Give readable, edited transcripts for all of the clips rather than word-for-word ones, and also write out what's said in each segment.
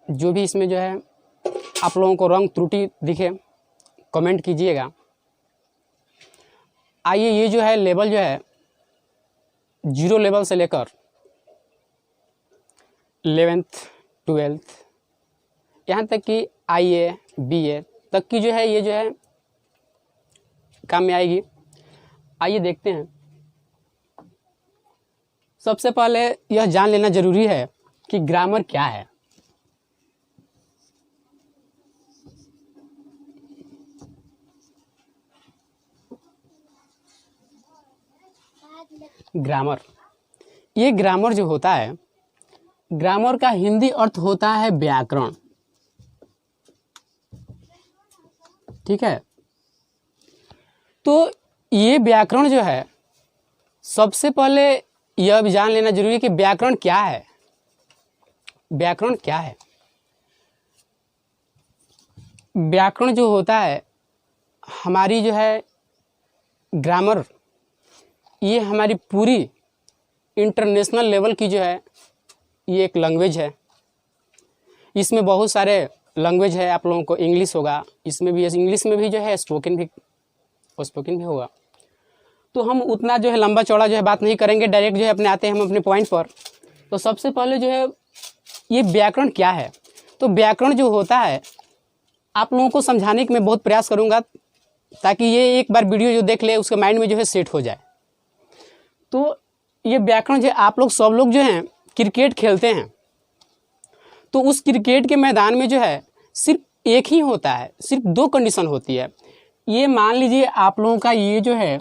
जो भी इसमें जो है आप लोगों को रंग त्रुटि दिखे कमेंट कीजिएगा। आइए, ये जो है लेवल जो है 0 लेवल से लेकर 11th 12th यहाँ तक कि IA BA तक की जो है ये जो है काम में आएगी। आइए देखते हैं। सबसे पहले यह जान लेना जरूरी है कि ग्रामर क्या है। ग्रामर, ये ग्रामर जो होता है, ग्रामर का हिंदी अर्थ होता है व्याकरण। ठीक है, तो ये व्याकरण जो है, सबसे पहले यह भी जान लेना जरूरी है कि व्याकरण क्या है। व्याकरण क्या है? व्याकरण जो होता है, हमारी जो है ग्रामर, ये हमारी पूरी इंटरनेशनल लेवल की जो है ये एक लैंग्वेज है। इसमें बहुत सारे लैंग्वेज है। आप लोगों को इंग्लिश होगा, इसमें भी इंग्लिश में भी जो है स्पोकन भी होगा। तो हम उतना जो है लंबा चौड़ा जो है बात नहीं करेंगे, डायरेक्ट जो है अपने आते हैं हम अपने पॉइंट पर। तो सबसे पहले जो है ये व्याकरण क्या है। तो व्याकरण जो होता है, आप लोगों को समझाने की मैं बहुत प्रयास करूँगा ताकि ये एक बार वीडियो जो देख ले उसके माइंड में जो है सेट हो जाए। तो ये व्याकरण जो आप लोग सब लोग जो हैं क्रिकेट खेलते हैं, तो उस क्रिकेट के मैदान में जो है सिर्फ एक ही होता है, सिर्फ 2 कंडीशन होती है। ये मान लीजिए आप लोगों का ये जो है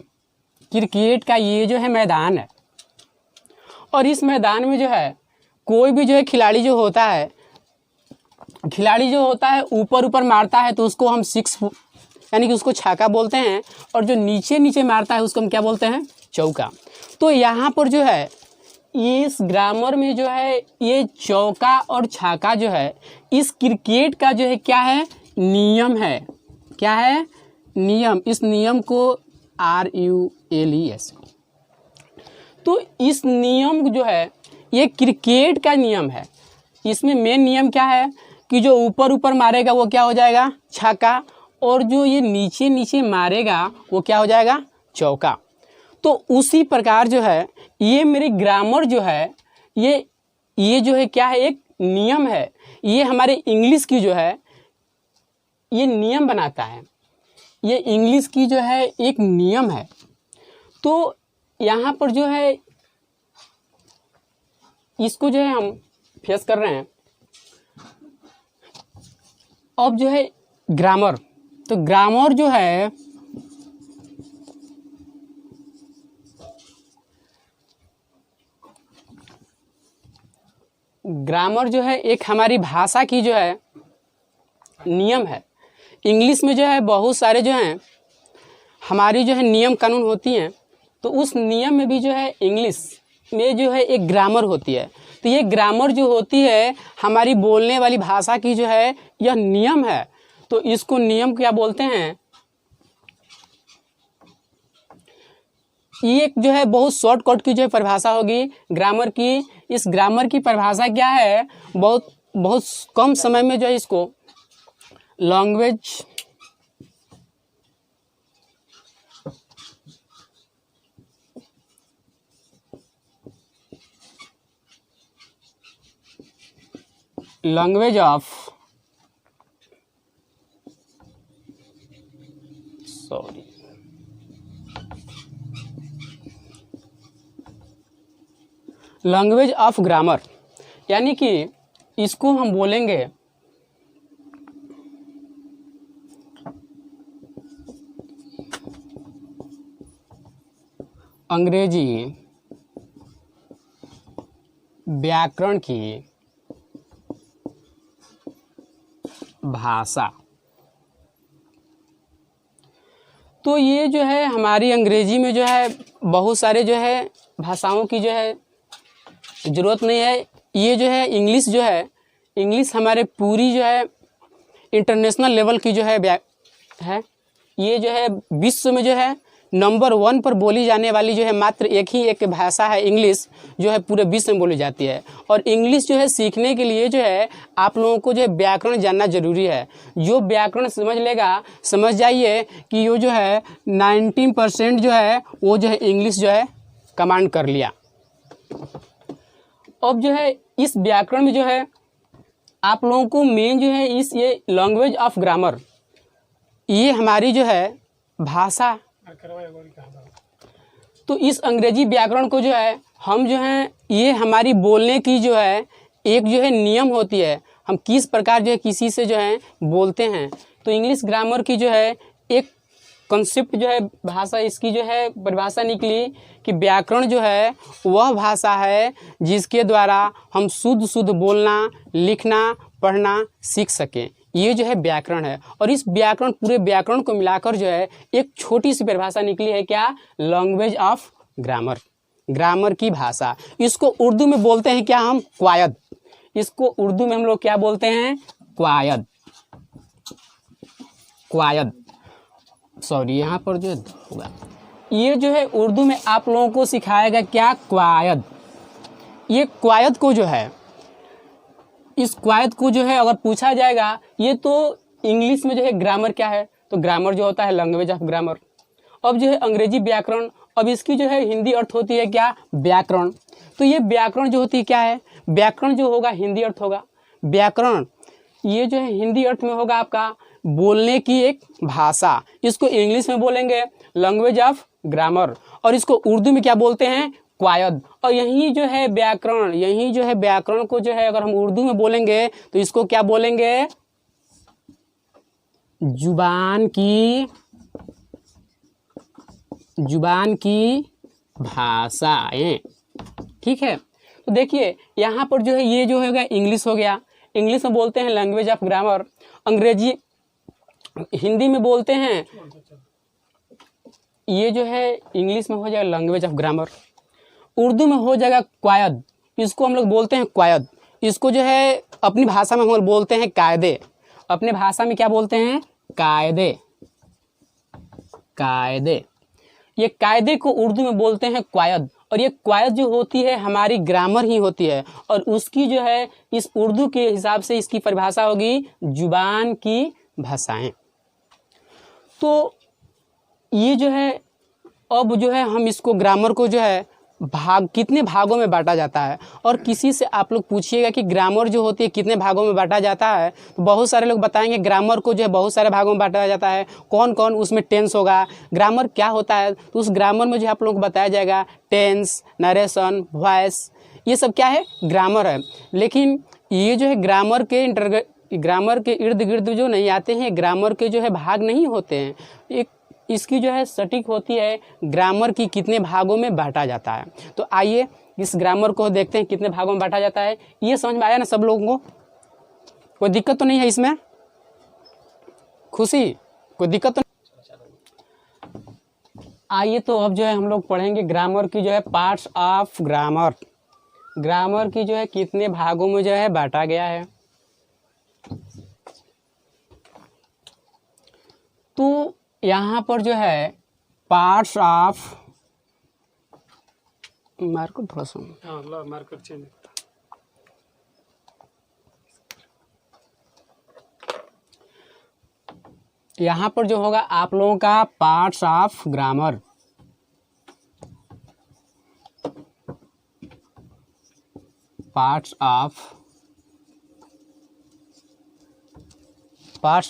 क्रिकेट का ये जो है मैदान है, और इस मैदान में जो है कोई भी जो है खिलाड़ी जो होता है ऊपर मारता है तो उसको हम 6 यानी कि उसको छक्का बोलते हैं, और जो नीचे मारता है उसको हम क्या बोलते हैं? चौका। तो यहाँ पर जो है इस ग्रामर में जो है ये चौका और छक्का जो है इस क्रिकेट का जो है क्या है? नियम है। क्या है? नियम। इस नियम को RULES। तो इस नियम जो है ये क्रिकेट का नियम है। इसमें मेन नियम क्या है कि जो ऊपर मारेगा वो क्या हो जाएगा? छक्का, और जो ये नीचे मारेगा वो क्या हो जाएगा? चौका। तो उसी प्रकार जो है ये मेरी ग्रामर जो है ये जो है क्या है? एक नियम है। ये हमारे इंग्लिश की जो है ये नियम बनाता है। ये इंग्लिश की जो है एक नियम है। तो यहाँ पर जो है इसको जो है हम फेस कर रहे हैं। अब जो है ग्रामर, तो ग्रामर जो है एक हमारी भाषा की जो है नियम है। इंग्लिश में जो है बहुत सारे जो हैं हमारी जो है नियम कानून होती हैं, तो उस नियम में भी जो है इंग्लिश में जो है एक ग्रामर होती है। तो ये ग्रामर जो होती है हमारी बोलने वाली भाषा की जो है यह नियम है। तो इसको नियम क्या बोलते हैं? ये जो है बहुत शॉर्टकट की जो है परिभाषा होगी ग्रामर की। इस ग्रामर की परिभाषा क्या है? बहुत कम समय में जो है इसको लैंग्वेज लैंग्वेज ऑफ ग्रामर, यानी कि इसको हम बोलेंगे अंग्रेजी व्याकरण की भाषा। तो ये जो है हमारी अंग्रेजी में जो है बहुत सारे जो है भाषाओं की जो है ज़रूरत नहीं है। ये जो है इंग्लिश हमारे पूरी जो है इंटरनेशनल लेवल की जो है ये जो है विश्व में जो है नंबर 1 पर बोली जाने वाली जो है मात्र एक भाषा है इंग्लिश, जो है पूरे विश्व में बोली जाती है। और इंग्लिश जो है सीखने के लिए जो है आप लोगों को जो है व्याकरण जानना जरूरी है। जो व्याकरण समझ लेगा, समझ जाइए कि वो जो है 90% जो है वो जो है इंग्लिश जो है कमांड कर लिया। अब जो है इस व्याकरण में जो है आप लोगों को मेन जो है ये लैंग्वेज ऑफ ग्रामर, ये हमारी जो है भाषा, तो इस अंग्रेजी व्याकरण को जो है हम जो है ये हमारी बोलने की जो है एक जो है नियम होती है, हम किस प्रकार जो है किसी से जो है बोलते हैं। तो इंग्लिश ग्रामर की जो है एक कॉन्सेप्ट जो है भाषा, इसकी जो है परिभाषा निकली कि व्याकरण जो है वह भाषा है जिसके द्वारा हम शुद्ध बोलना, लिखना, पढ़ना सीख सकें। ये जो है व्याकरण है। और इस व्याकरण, पूरे व्याकरण को मिलाकर जो है एक छोटी सी परिभाषा निकली है, क्या? लैंग्वेज ऑफ ग्रामर, ग्रामर की भाषा। इसको उर्दू में बोलते हैं क्या हम? क्वायद। इसको उर्दू में हम लोग क्या बोलते हैं? क्वायद। क्वायद, सॉरी यहाँ पर जो होगा ये जो है उर्दू में आप लोगों को सिखाएगा क्या? क्वायद। ये क्वायद को जो है, इस क्वायद को जो है अगर पूछा जाएगा, ये तो इंग्लिश में जो है ग्रामर क्या है, तो ग्रामर जो होता है लैंग्वेज ऑफ ग्रामर। अब जो है अंग्रेजी व्याकरण, अब इसकी जो है हिंदी अर्थ होती है क्या? व्याकरण। तो ये व्याकरण जो होती है क्या है? व्याकरण जो होगा हिंदी अर्थ होगा व्याकरण, ये जो है हिंदी अर्थ में होगा आपका बोलने की एक भाषा। इसको इंग्लिश में बोलेंगे लैंग्वेज ऑफ ग्रामर, और इसको उर्दू में क्या बोलते हैं? क्वायद। और यही जो है व्याकरण, यही जो है व्याकरण को जो है अगर हम उर्दू में बोलेंगे तो इसको क्या बोलेंगे? जुबान की भाषाएं। ठीक है, तो देखिए यहाँ पर जो है ये जो होगा इंग्लिश हो गया, इंग्लिश में बोलते हैं लैंग्वेज ऑफ ग्रामर। अंग्रेजी, हिंदी में बोलते हैं, ये जो है इंग्लिश में हो जाएगा लैंग्वेज ऑफ ग्रामर। उर्दू में हो जाएगा क्वायद, इसको हम लोग बोलते हैं क्वायद। इसको जो है अपनी भाषा में हम लोग बोलते हैं कायदे। अपने भाषा में क्या बोलते हैं? कायदे। कायदे, ये कायदे को उर्दू में बोलते हैं क्वायद। और ये क्वायद जो होती है हमारी ग्रामर ही होती है, और उसकी जो है इस उर्दू के हिसाब से इसकी परिभाषा होगी जुबान की भाषाएं। तो ये जो है अब जो है हम इसको ग्रामर को जो है कितने भागों में बांटा जाता है। और किसी से आप लोग पूछिएगा कि ग्रामर जो होती है कितने भागों में बांटा जाता है, तो बहुत सारे लोग बताएंगे ग्रामर को जो है बहुत सारे भागों में बांटा जाता है। कौन कौन उसमें टेंस होगा, ग्रामर क्या होता है, तो उस ग्रामर में जो आप लोगों को बताया जाएगा टेंस, नरेशन, वॉइस, ये सब क्या है? ग्रामर है। लेकिन ये जो है ग्रामर के इर्द गिर्द जो नहीं आते हैं, ग्रामर के जो है भाग नहीं होते हैं। एक इसकी जो है सटीक होती है ग्रामर की कितने भागों में बांटा जाता है। तो आइए इस ग्रामर को देखते हैं कितने भागों में बांटा जाता है। ये समझ में आया ना सब लोगों को? कोई दिक्कत तो नहीं है इसमें? खुशी, कोई दिक्कत तो नहीं? आइए तो अब जो है हम लोग पढ़ेंगे ग्रामर की जो है पार्ट्स ऑफ ग्रामर। ग्रामर की जो है कितने भागों में जो है बांटा गया है। तो यहाँ पर जो है पार्ट्स ऑफ, मार्कर थोड़ा सा, मार्कर चेंज, यहाँ पर जो होगा आप लोगों का parts of grammar. Parts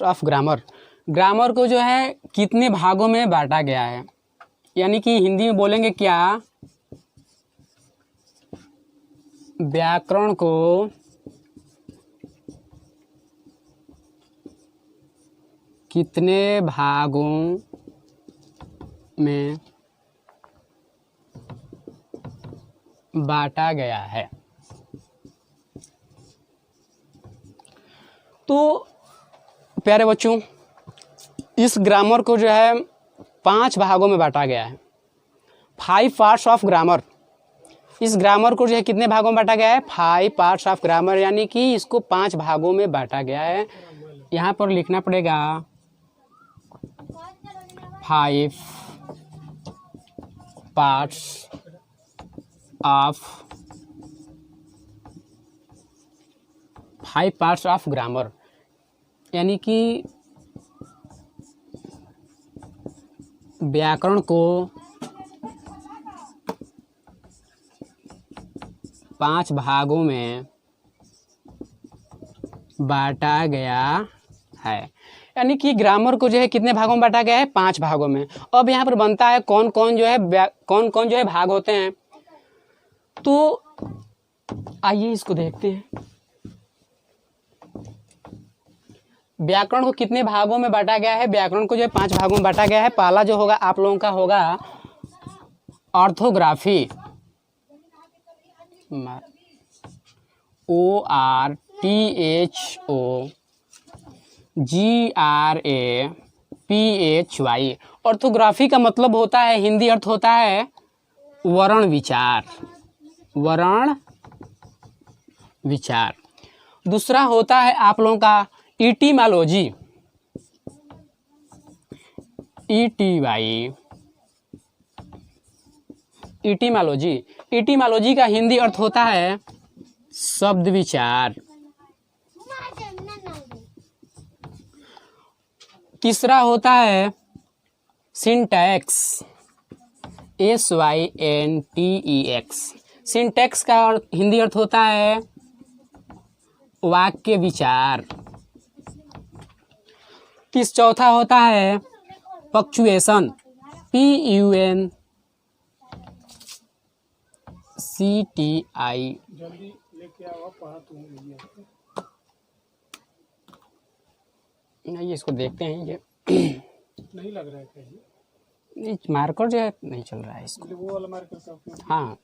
of grammar. Grammar को जो है कितने भागों में बांटा गया है, यानी कि हिंदी में बोलेंगे क्या? व्याकरण को कितने भागों में बांटा गया है। तो प्यारे बच्चों, इस ग्रामर को जो है 5 भागों में बांटा गया है। 5 पार्ट्स ऑफ ग्रामर। इस ग्रामर को जो है कितने भागों में बांटा गया है? 5 पार्ट्स ऑफ ग्रामर, यानी कि इसको 5 भागों में बांटा गया है। यहाँ पर लिखना पड़ेगा 5 parts of 5 parts of grammar, यानी कि व्याकरण को 5 भागों में बांटा गया है। यानी कि ग्रामर को जो है कितने भागों में बांटा गया है? 5 भागों में। अब यहाँ पर बनता है कौन कौन जो है भाग होते हैं। तो आइए इसको देखते हैं। व्याकरण को कितने भागों में बांटा गया है? व्याकरण को जो है 5 भागों में बांटा गया है। पहला जो होगा आप लोगों का होगा ऑर्थोग्राफी, ORTHOGRAPHY। ऑर्थोग्राफी का मतलब होता है, हिंदी अर्थ होता है वर्ण विचार, वर्ण विचार। दूसरा होता है आप लोगों का इटिमोलॉजी, इटिमोलॉजी। इटिमोलॉजी का हिंदी अर्थ होता है शब्द विचार। तीसरा होता है सिंटैक्स, SYNTEX। सिंटैक्स का हिंदी अर्थ होता है वाक्य विचार। चौथा होता है पंक्चुएशन, PUNCTI। नहीं, इसको देखते हैं। ये नहीं लग रहा है कहीं, मार्कर जो है नहीं चल रहा है इसको। वो वाला मार्कर का, हाँ,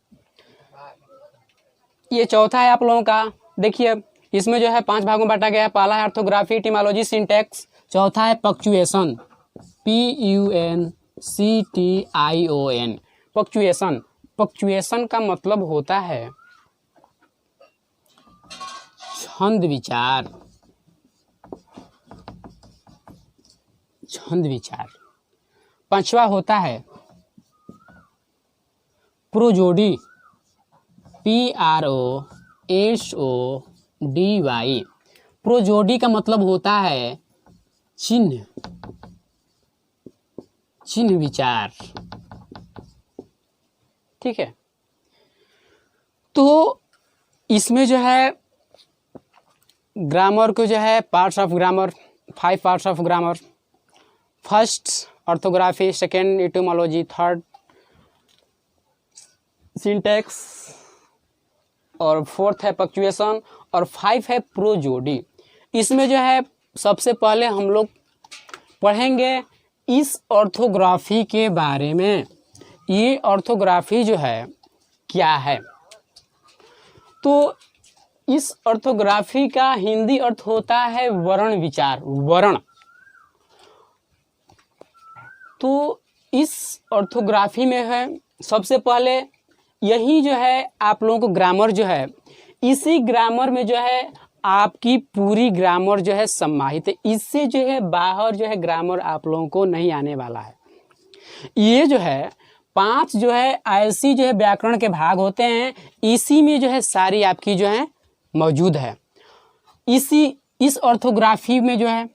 ये चौथा है आप लोगों का। देखिए इसमें जो है 5 भागों में बांटा गया है। पहला है ऑर्थोग्राफी, इटिमोलॉजी, सिंटैक्स। चौथा है पंक्चुएशन, PUNCTION। पंक्चुएशन, पंक्चुएशन का मतलब होता है छंद विचार, छंद विचार। पांचवा होता है प्रोजोडी, PROSODY। प्रोजोडी का मतलब होता है चिन्ह, चिन्ह विचार। ठीक है, तो इसमें जो है ग्रामर को जो है parts of grammar, 5 parts of grammar. First orthography, second etymology, third syntax, और फोर्थ है पंक्चुएशन, और 5 है प्रोजोडी। इसमें जो है सबसे पहले हम लोग पढ़ेंगे इस ऑर्थोग्राफी के बारे में। ये ऑर्थोग्राफी जो है क्या है? तो इस ऑर्थोग्राफी का हिंदी अर्थ होता है वर्ण विचार, वर्ण। तो इस ऑर्थोग्राफी में है सबसे पहले यही जो है आप लोगों को ग्रामर जो है, इसी ग्रामर में जो है आपकी पूरी ग्रामर जो है समाहित है। इससे जो है बाहर जो है ग्रामर आप लोगों को नहीं आने वाला है। ये जो है 5 जो है ऐसी जो है व्याकरण के भाग होते हैं, इसी में जो है सारी आपकी जो है मौजूद है। इस ऑर्थोग्राफी में जो है,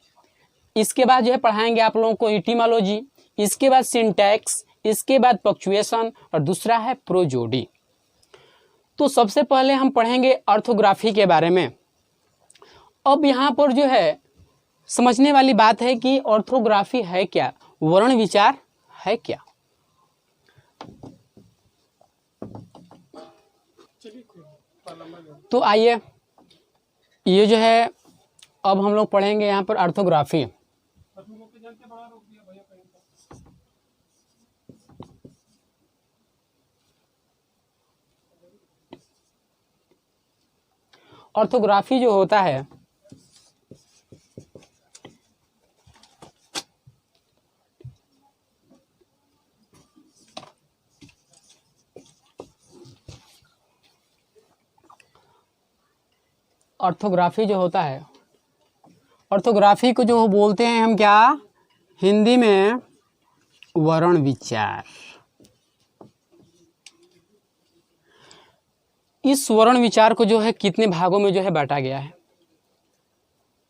इसके बाद जो है पढ़ाएंगे आप लोगों को इटिमोलॉजी, इसके बाद सिंटैक्स, इसके बाद पंक्चुएशन, और दूसरा है प्रोजोडी। तो सबसे पहले हम पढ़ेंगे ऑर्थोग्राफी के बारे में। अब यहाँ पर जो है समझने वाली बात है कि ऑर्थोग्राफी है क्या, वर्ण विचार है क्या। तो आइए, ये जो है अब हम लोग पढ़ेंगे यहाँ पर ऑर्थोग्राफी। ऑर्थोग्राफी जो होता है ऑर्थोग्राफी जो होता है, ऑर्थोग्राफी को जो बोलते हैं हम क्या, हिंदी में वर्ण विचार। इस स्वर्ण विचार को जो है कितने भागों में जो है बांटा गया है?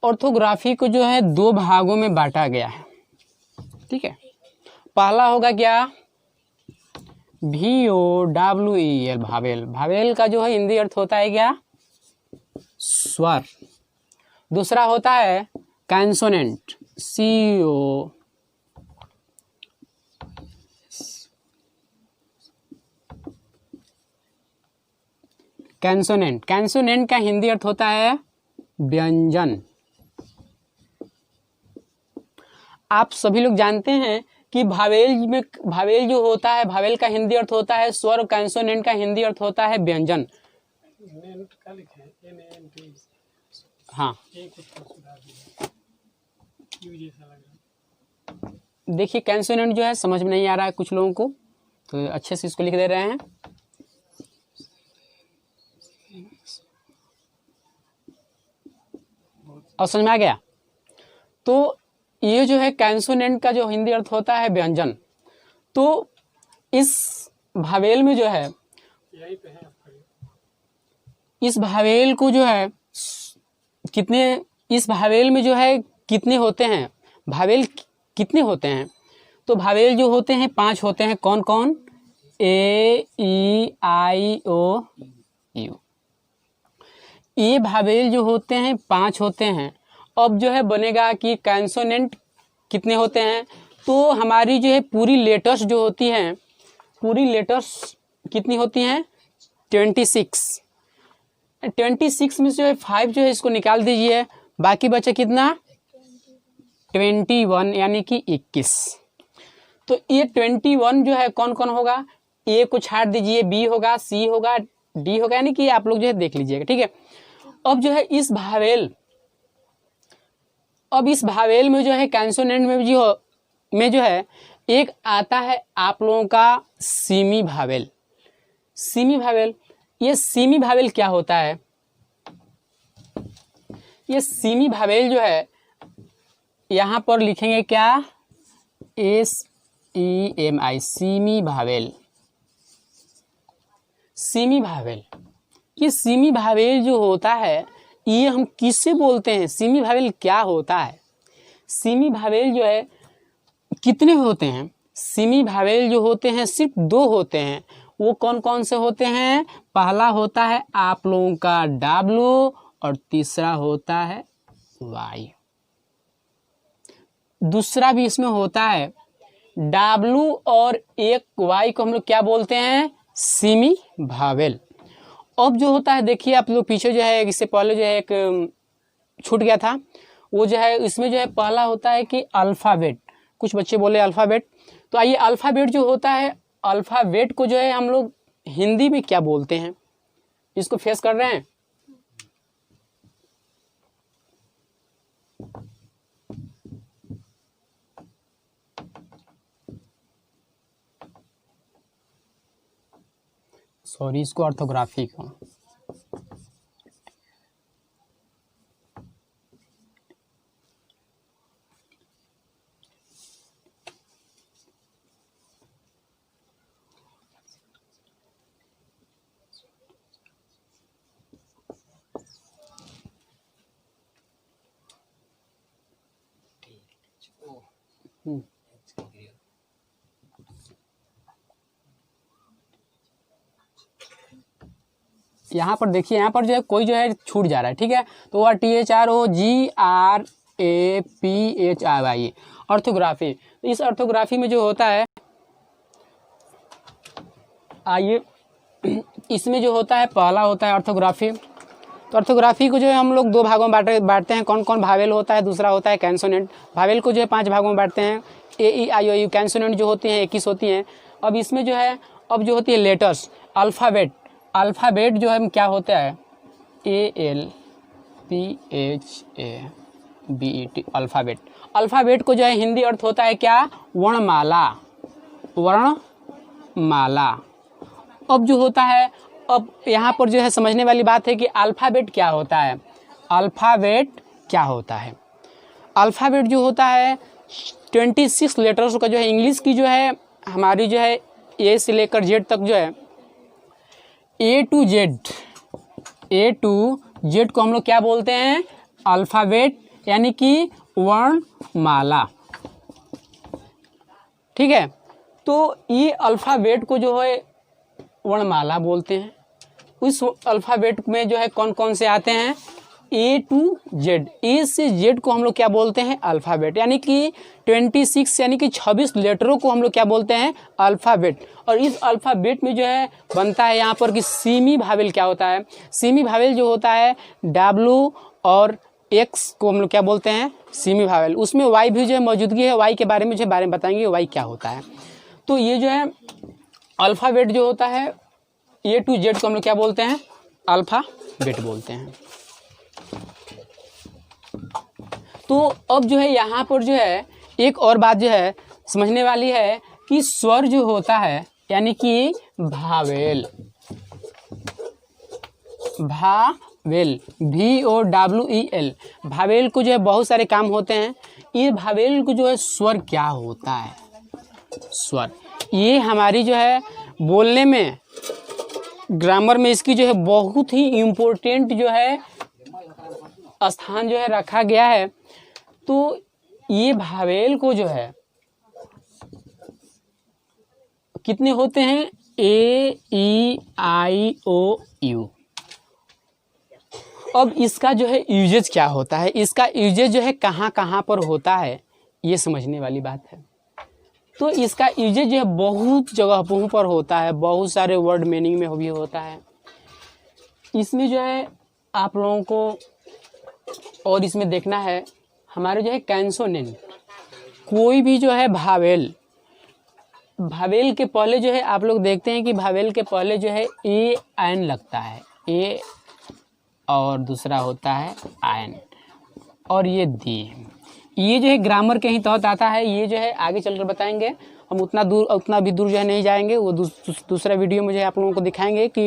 ऑर्थोग्राफी को जो है 2 भागों में बांटा गया है, ठीक है। पहला होगा क्या? VOWEL, vowel. भावेल का जो है हिंदी अर्थ होता है क्या? स्वर। दूसरा होता है कैंसोनेंट, CO। कैंसोनेंट, कैंसोनेंट का हिंदी अर्थ होता है व्यंजन। आप सभी लोग जानते हैं कि भावेल जो होता है, भावेल का हिंदी अर्थ होता है स्वर, कैंसोनेंट का हिंदी अर्थ होता है व्यंजन। हाँ, देखिए कैंसोनेंट जो है समझ में नहीं आ रहा है कुछ लोगों को, तो अच्छे से इसको लिख दे रहे हैं। और समझ में आ गया? तो ये जो है कैंसोनेंट का जो हिंदी अर्थ होता है व्यंजन। तो इस भावेल में जो है, इस भावेल को जो है कितने, इस भावेल में जो है कितने होते हैं? भावेल कितने होते हैं? तो भावेल जो होते हैं 5 होते हैं। कौन कौन? A, E, I, O, U। ये भावेल जो होते हैं 5 होते हैं। अब जो है बनेगा कि कैंसोनेंट कितने होते हैं? तो हमारी जो है पूरी लेटर्स जो होती हैं, पूरी लेटर्स कितनी होती हैं? 26। 26 में से जो है 5 जो है इसको निकाल दीजिए, बाकी बचा कितना? 21, यानी कि 21। तो ये 21 जो है कौन कौन होगा? A को छाट दीजिए, B होगा, C होगा, D होगा, यानी कि आप लोग जो है देख लीजिएगा, ठीक है। अब जो है इस भावेल में जो है कैंसोनेंट में जो है एक आता है आप लोगों का सीमी भावेल। सीमी भावेल, ये सीमी भावेल क्या होता है? ये सीमी भावेल जो है यहाँ पर लिखेंगे क्या? SEMI, semi vowel. Semi vowel, ये सीमी भावेल जो होता है ये हम किससे बोलते हैं? सीमी भावेल क्या होता है? सीमी भावेल जो है कितने होते हैं? सीमी भावेल जो होते हैं सिर्फ 2 होते हैं। वो कौन कौन से होते हैं? पहला होता है आप लोगों का W और तीसरा होता है Y। दूसरा भी इसमें होता है W और एक Y को हम लोग क्या बोलते हैं? Semi vowel. अब जो होता है देखिए आप लोग पीछे जो है, इससे पहले जो है एक छूट गया था, वो जो है इसमें जो है पहला होता है कि अल्फ़ाबेट। कुछ बच्चे बोले अल्फ़ाबेट, तो आइए अल्फ़ाबेट जो होता है, अल्फ़ाबेट को जो है हम लोग हिंदी में क्या बोलते हैं? इसको फेस कर रहे हैं? सॉरी, इसको ऑर्थोग्राफी को। यहाँ पर देखिए, यहाँ पर जो है कोई जो है छूट जा रहा है, ठीक है। तो वह THROGRAPHI ऑर्थोग्राफी। तो इस ऑर्थोग्राफी में जो होता है, आइए इसमें जो होता है पहला होता है ऑर्थोग्राफी। तो ऑर्थोग्राफी को जो है हम लोग 2 भागों में बांटते हैं। कौन कौन? भावेल होता है, दूसरा होता है कैंसोनेंट। भावेल को जो है 5 भागों में बांटते हैं। AEIOU। कैंसोनेंट जो होती हैं 21 होती हैं। अब इसमें जो है अब जो होती है लेटर्स, अल्फ़ाबेट। अल्फ़ाबेट जो है क्या होता है? ALPHABET, alphabet. अल्फ़ाबेट को जो है हिंदी अर्थ होता है क्या? वर्णमाला। वर्णमाला। अब जो होता है, अब यहाँ पर जो है समझने वाली बात है कि अल्फ़ाबेट क्या होता है? अल्फ़ाबेट क्या होता है? अल्फ़ाबेट जो होता है 26 लेटर्स का जो है, इंग्लिश की जो है हमारी जो है A से लेकर Z तक जो है A to Z A to Z को हम लोग क्या बोलते हैं? अल्फ़ाबेट, यानी कि वर्णमाला। ठीक है, तो ये अल्फ़ाबेट को जो है वर्णमाला बोलते हैं। उस अल्फ़ाबेट में जो है कौन कौन से आते हैं? A to Z। A से Z को हम लोग क्या बोलते हैं? अल्फ़ाबेट, यानी कि 26 यानी कि 26 लेटरों को हम लोग क्या बोलते हैं? अल्फ़ाबेट। और इस अल्फ़ाबेट में जो है बनता है यहाँ पर कि सीमी भावेल क्या होता है? सीमी भावेल जो होता है W और X को हम लोग क्या बोलते हैं? Semi vowel. उसमें Y भी जो है मौजूदगी है, Y के बारे में बताएंगे Y क्या होता है। तो ये जो है अल्फ़ाबेट जो होता है A to Z को हम लोग क्या बोलते हैं? अल्फ़ाबेट बोलते हैं। तो अब जो है यहाँ पर जो है एक और बात जो है समझने वाली है कि स्वर जो होता है, यानी कि भावेल, VOWEL, भावेल को जो है बहुत सारे काम होते हैं। ये भावेल को जो है स्वर क्या होता है? स्वर ये हमारी जो है बोलने में, ग्रामर में इसकी जो है बहुत ही इम्पोर्टेंट जो है स्थान जो है रखा गया है। तो ये भावेल को जो है कितने होते हैं? A, E, I, O, U। अब इसका जो है यूजेज क्या होता है, इसका यूजेज जो है कहाँ कहाँ पर होता है, ये समझने वाली बात है। तो इसका यूजेज जो है बहुत जगहों पर होता है, बहुत सारे वर्ड मीनिंग में भी होता है। इसमें जो है आप लोगों को और इसमें देखना है हमारे जो है कैंसोनेंट, कोई भी जो है भावेल के पहले जो है आप लोग देखते हैं कि भावेल के पहले जो है ए एन लगता है, ए और दूसरा होता है आयन, और ये दी। ये जो है ग्रामर के ही तहत आता है। ये जो है आगे चलकर बताएंगे, हम उतना भी दूर जो है नहीं जाएंगे। वो दूसरा वीडियो में जो है आप लोगों को दिखाएंगे कि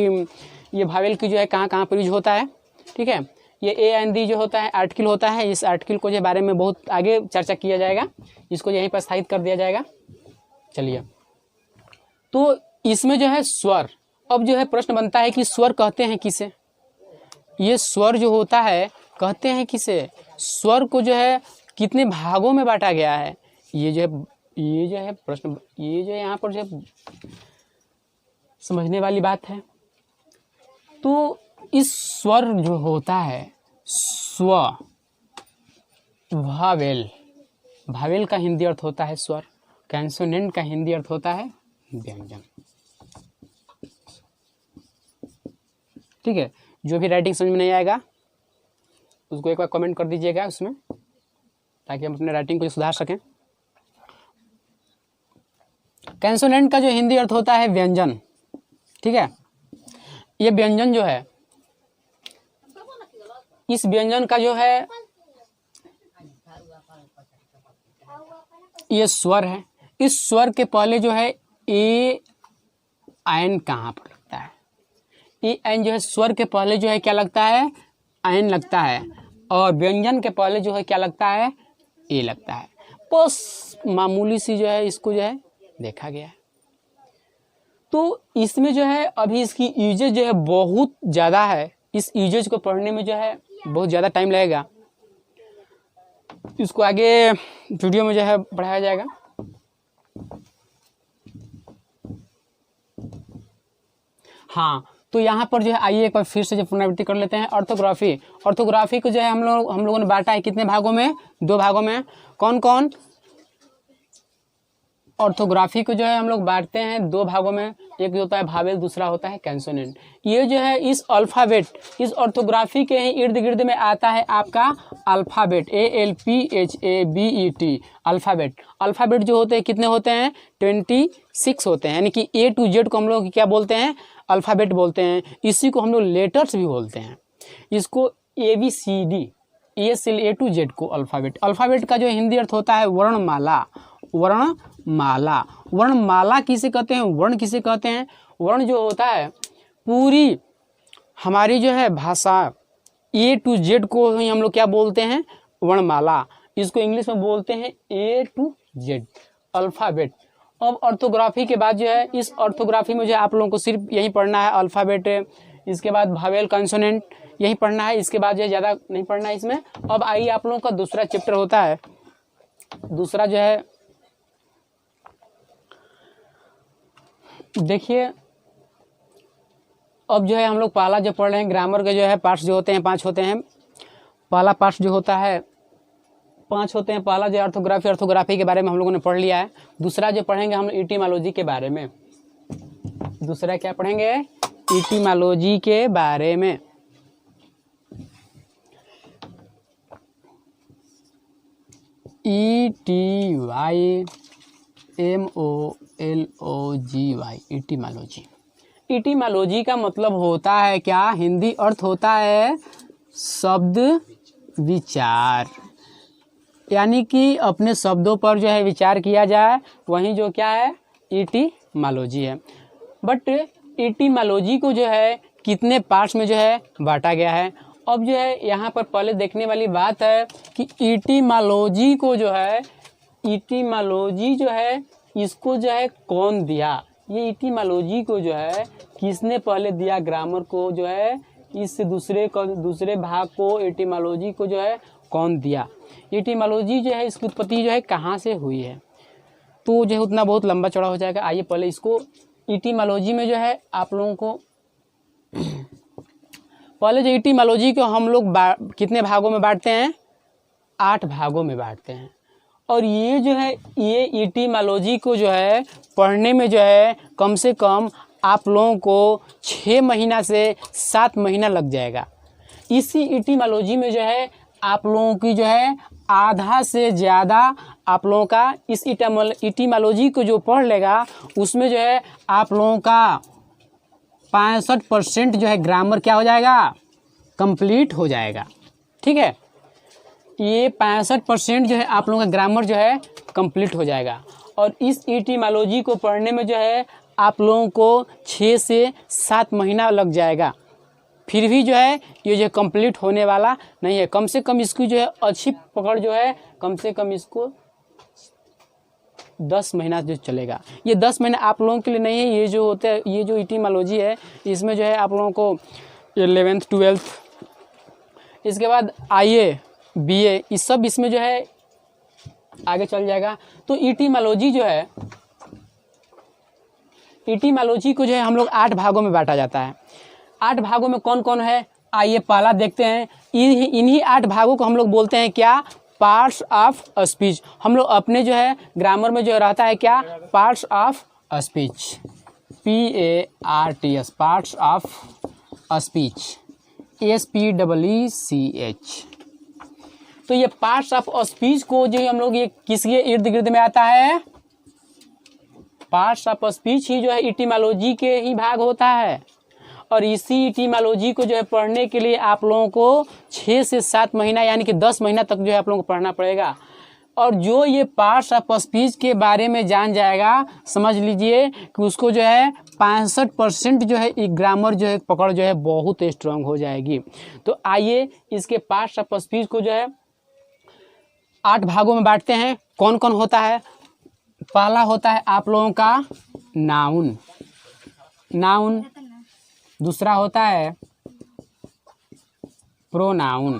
ये भावेल की जो है कहाँ कहाँ पर यूज होता है। ठीक है, ये ए एन दी जो होता है आर्टिकल होता है। इस आर्टिकल को जो बारे में बहुत आगे चर्चा किया जाएगा, इसको यहीं पर स्थापित कर दिया जाएगा। चलिए, तो इसमें जो है स्वर, अब जो है प्रश्न बनता है कि स्वर कहते हैं किसे? ये स्वर जो होता है कहते हैं किसे? स्वर को जो है कितने भागों में बांटा गया है? ये जो है प्रश्न, ये जो है यहाँ पर जो समझने वाली बात है। तो इस स्वर जो होता है स्व, भावेल का हिंदी अर्थ होता है स्वर, कैंसोनेंट का हिंदी अर्थ होता है व्यंजन। ठीक है, जो भी राइटिंग समझ में नहीं आएगा उसको एक बार कमेंट कर दीजिएगा उसमें, ताकि हम अपने राइटिंग को सुधार सकें। कैंसोनेंट का जो हिंदी अर्थ होता है व्यंजन। ठीक है, ये व्यंजन जो है, इस व्यंजन का जो है ये स्वर है। इस स्वर के पहले जो है ए आयन कहाँ पर लगता है? ए आयन जो है स्वर के पहले जो है क्या लगता है? आयन लगता है। और व्यंजन के पहले जो है क्या लगता है? ए लगता है। बस मामूली सी जो है इसको जो है देखा गया है। तो इसमें जो है अभी इसकी यूजेज जो है बहुत ज़्यादा है। इस यूजेज को पढ़ने में जो है बहुत ज़्यादा टाइम लगेगा। इसको आगे वीडियो में जो है बढ़ाया जाएगा। हाँ, तो यहाँ पर जो है आइए एक बार फिर से जो पुनरावृत्ति कर लेते हैं। ऑर्थोग्राफी को जो है हम लोगों ने बांटा है कितने भागों में? 2 भागों में। कौन कौन? ऑर्थोग्राफी को जो है हम लोग बांटते हैं 2 भागों में, एक होता है भावेल, दूसरा होता है कैंसोनेंट। ये जो है इस अल्फ़ाबेट, इस ऑर्थोग्राफी के ही इर्द गिर्द में आता है आपका अल्फ़ाबेट, ALPHABET, अल्फ़ाबेट जो होते हैं कितने होते हैं? 26 होते हैं, यानी कि A to Z को हम लोग क्या बोलते हैं? अल्फ़ाबेट बोलते हैं। इसी को हम लोग लेटर्स भी बोलते हैं। इसको ABCD, A से A to Z को अल्फ़ाबेट का जो हिंदी अर्थ होता है वर्णमाला। वर्णमाला किसे कहते हैं? वर्ण किसे कहते हैं? वर्ण जो होता है पूरी हमारी जो है भाषा A to Z को ही हम लोग क्या बोलते हैं? वर्णमाला। इसको इंग्लिश में बोलते हैं A to Z, अल्फ़ाबेट। अब ऑर्थोग्राफी के बाद जो है इस ऑर्थोग्राफी में जो है आप लोगों को सिर्फ यही पढ़ना है, अल्फ़ाबेट इसके बाद भावेल कंसोनेंट यही पढ़ना है, इसके बाद जो है ज़्यादा नहीं पढ़ना है इसमें। अब आइए आप लोगों का दूसरा चैप्टर होता है, दूसरा जो है देखिए, अब जो है हम लोग पहला जो पढ़ रहे हैं ग्रामर के जो है पार्ट्स जो होते हैं 5 होते हैं। पहला पार्ट जो होता है 5 होते हैं। पहला जो ऑर्थोग्राफी के बारे में हम लोगों ने पढ़ लिया है। दूसरा जो पढ़ेंगे हम इटिमोलॉजी के बारे में। दूसरा क्या पढ़ेंगे? इटिमोलॉजी के बारे में। ETYMOLOGY etymology. इटिमोलॉजी का मतलब होता है क्या? हिंदी अर्थ होता है शब्द विचार, यानी कि अपने शब्दों पर जो है विचार किया जाए, वही जो क्या है इटिमोलॉजी है। बट इटिमोलॉजी को जो है कितने पार्ट्स में जो है बांटा गया है। अब जो है यहाँ पर पहले देखने वाली बात है कि इटिमोलॉजी को जो है, इटिमोलॉजी जो है इसको जो है कौन दिया, ये इटिमोलॉजी को जो है किसने पहले दिया, ग्रामर को जो है इस दूसरे भाग को इटिमोलॉजी को जो है कौन दिया। इटिमोलॉजी जो है इसकी उत्पत्ति जो है कहाँ से हुई है, तो जो है उतना बहुत लंबा चौड़ा हो जाएगा। आइए पहले इसको इटिमोलॉजी में जो है आप लोगों को पहले जो इटिमोलॉजी को हम लोग कितने भागों में बांटते हैं? 8 भागों में बांटते हैं। और ये जो है ये इटिमोलॉजी को जो है पढ़ने में जो है कम से कम आप लोगों को 6 महीना से 7 महीना लग जाएगा। इसी इटिमोलॉजी में जो है आप लोगों की जो है आधा से ज़्यादा आप लोगों का इस इटिमोलॉजी को जो पढ़ लेगा उसमें जो है आप लोगों का 65% जो है ग्रामर क्या हो जाएगा? कंप्लीट हो जाएगा। ठीक है, ये 65% जो है आप लोगों का ग्रामर जो है कंप्लीट हो जाएगा। और इस इटिमोलॉजी को पढ़ने में जो है आप लोगों को 6 से 7 महीना लग जाएगा। फिर भी जो है ये जो कंप्लीट होने वाला नहीं है। कम से कम इसकी जो है अच्छी पकड़ जो है कम से कम इसको 10 महीना जो चलेगा। ये 10 महीना आप लोगों के लिए नहीं है। ये जो होता है, ये जो इटिमोलॉजी है इसमें जो है आप लोगों को 11th 12th, इसके बाद IA BA इस सब इसमें जो है आगे चल जाएगा। तो इटिमोलॉजी जो है, इटिमोलॉजी को जो है हम लोग 8 भागों में बांटा जाता है। 8 भागों में कौन कौन है? आइए पहला देखते हैं। इन्हीं 8 भागों को हम लोग बोलते हैं क्या? Parts of speech. हम लोग अपने जो है ग्रामर में जो रहता है क्या? Parts of speech, PARTS, parts of speech, SPEECH। तो ये पार्ट्स ऑफ स्पीच को जो हम लोग ये किसके इर्द गिर्द में आता है? पार्ट्स ऑफ स्पीच ही जो है इटिमोलॉजी के ही भाग होता है। और इसी इटिमोलॉजी को जो है पढ़ने के लिए आप लोगों को 6 से 7 महीना यानी कि 10 महीना तक जो है आप लोगों को पढ़ना पड़ेगा। और जो ये पार्ट्स ऑफ स्पीच के बारे में जान जाएगा, समझ लीजिए कि उसको जो है 65% जो है ग्रामर जो है पकड़ जो है बहुत स्ट्रांग हो जाएगी। तो आइए इसके पार्ट्स ऑफ स्पीच को जो है 8 भागों में बांटते हैं। कौन कौन होता है? पहला होता है आप लोगों का नाउन, नाउन। दूसरा होता है प्रोनाउन।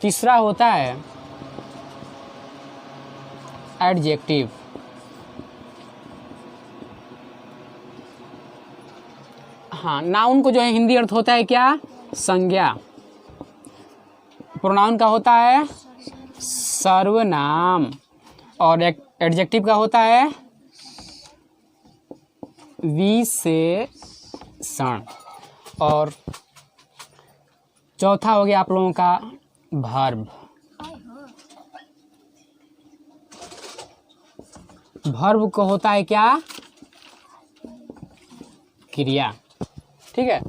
तीसरा होता है एडजेक्टिव। हाँ, नाउन को जो है हिंदी अर्थ होता है क्या? संज्ञा। प्रोनाउन का होता है सर्वनाम। और एडजेक्टिव का होता है विशेषण। और चौथा हो गया आप लोगों का वर्ब। वर्ब को होता है क्या? क्रिया। ठीक है,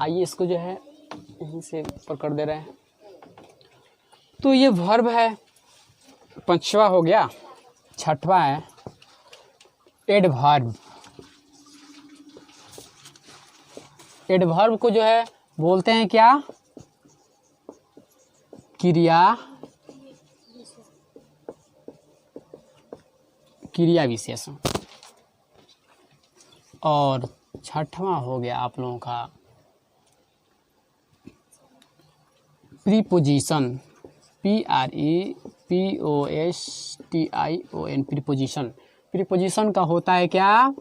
आइए इसको जो है यहीं से ऊपर कर दे रहे हैं। तो ये वर्ब है, 5वां हो गया। 6वां है एडवर्ब। एडवर्ब को जो है बोलते हैं क्या? क्रिया, क्रिया विशेषण। और छठवां हो गया आप लोगों का प्रीपोजिशन, PREPOSTION, प्रीपोजिशन। प्रीपोजिशन का होता है क्या?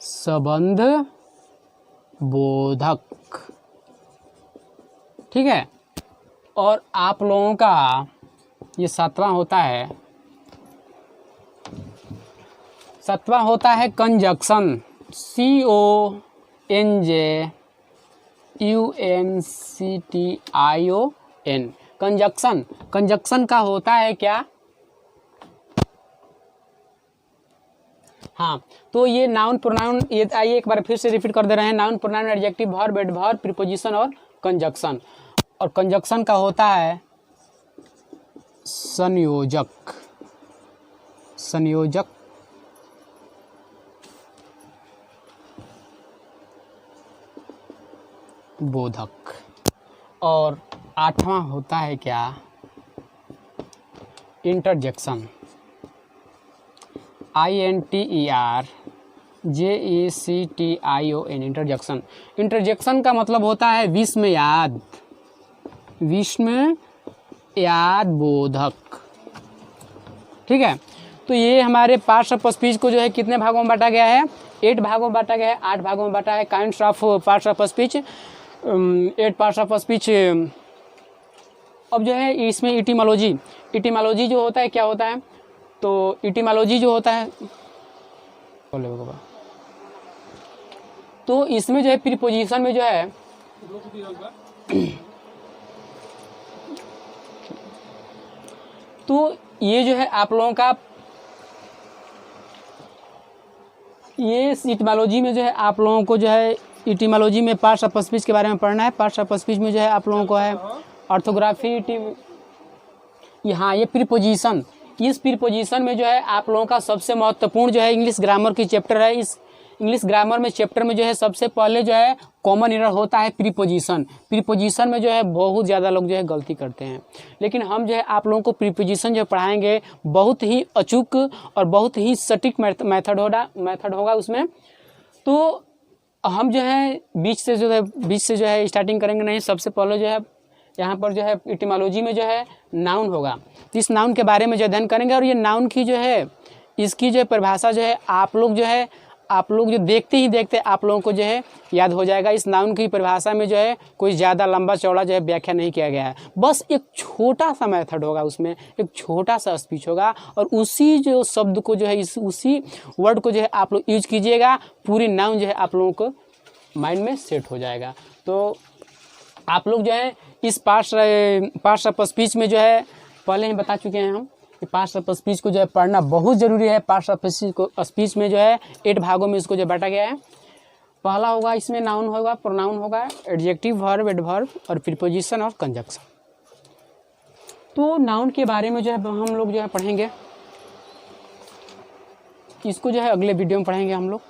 संबंध बोधक, ठीक है। और आप लोगों का ये सातवां होता है, सातवां होता है कंजक्शन, CONJUNCTION, कंजक्शन। कंजक्शन का होता है क्या? हाँ, तो ये नाउन प्रोनाउन, ये आइए एक बार फिर से रिपीट कर दे रहे हैं। Noun pronoun adjective verb adverb preposition और कंजक्शन। और कंजक्शन का होता है संयोजक, संयोजक बोधक। और आठवां होता है क्या? Interjection, INTERJECTION, interjection. इंटरजेक्शन का मतलब होता है विस्मय याद, विस्मय याद बोधक, ठीक है। तो ये हमारे पार्ट्स ऑफ स्पीच को जो है कितने भागों में बांटा गया है? 8 भागों में बांटा गया है, 8 भागों में बांटा है। Kinds of parts of speech, 8 parts of speech. अब जो है इसमें इटिमोलॉजी, इटिमोलॉजी जो होता है क्या होता है? तो इटिमोलॉजी जो होता है, तो इसमें जो है प्रीपोजिशन में जो है तो ये जो है आप लोगों का, ये इटिमोलॉजी में जो है आप लोगों को जो है इटिमोलॉजी में पार्ट्स ऑफ स्पीच के बारे में पढ़ना है। पार्ट्स ऑफ स्पीच में जो है आप लोगों को है ऑर्थोग्राफी, यहाँ ये प्रीपोजिशन। इस प्रीपोजिशन में जो है आप लोगों का सबसे महत्वपूर्ण जो है इंग्लिश ग्रामर की चैप्टर है। इस इंग्लिश ग्रामर में चैप्टर में जो है सबसे पहले जो है कॉमन एरर होता है प्रीपोजिशन। प्रीपोजिशन में जो है बहुत ज़्यादा लोग जो है गलती करते हैं, लेकिन हम जो है आप लोगों को प्रीपोजिशन जो पढ़ाएंगे बहुत ही अचूक और बहुत ही सटीक मेथड होगा उसमें। तो हम जो है बीच से जो है स्टार्टिंग करेंगे नहीं। सबसे पहले जो है यहाँ पर जो है इटिमोलॉजी में जो है नाउन होगा, इस नाउन के बारे में जो अध्ययन करेंगे। और ये नाउन की जो है इसकी जो परिभाषा जो है आप लोग जो देखते ही देखते आप लोगों को जो है याद हो जाएगा। इस नाउन की परिभाषा में जो है कोई ज़्यादा लंबा चौड़ा जो है व्याख्या नहीं किया गया है, बस एक छोटा सा मेथड होगा, उसमें एक छोटा सा स्पीच होगा और उसी जो शब्द को जो है उसी वर्ड को जो है आप लोग यूज कीजिएगा, पूरी नाउन जो है आप लोगों को माइंड में सेट हो जाएगा। तो आप लोग जो है इस पार्ट्स ऑफ स्पीच में जो है पहले ही बता चुके हैं हम कि पार्ट्स ऑफ स्पीच को जो है पढ़ना बहुत ज़रूरी है। पार्ट्स ऑफ स्पीच में जो है 8 भागों में इसको जो बांटा गया है। पहला होगा इसमें नाउन होगा, प्रोनाउन होगा, एडजेक्टिव वर्ब एडवर्ब और प्रीपोजिशन और कंजक्शन। तो नाउन के बारे में जो है हम लोग जो है पढ़ेंगे, इसको जो है अगले वीडियो में पढ़ेंगे हम लोग।